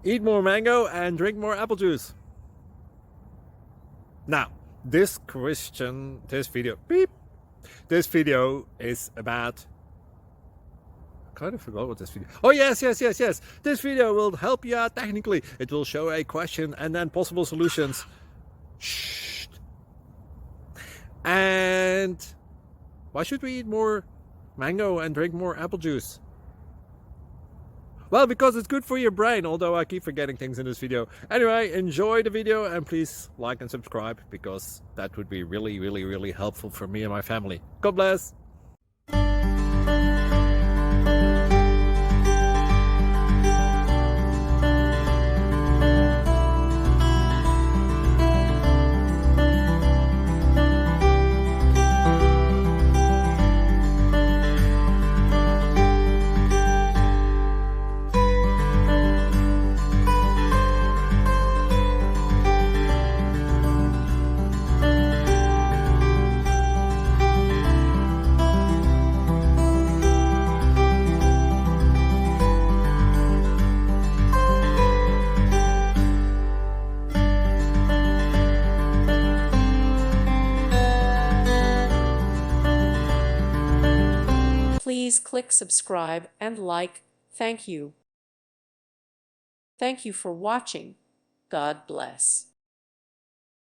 Eat more mango and drink more apple juice. Now, this video is about, I kind of forgot what this video. Oh, yes. This video will help you out technically. It will show a question and then possible solutions. Shh. And why should we eat more mango and drink more apple juice? Well, because it's good for your brain, although I keep forgetting things in this video. Anyway, enjoy the video and please like and subscribe, because that would be really helpful for me and my family. God bless! Please click subscribe and like. Thank you. Thank you for watching. God bless.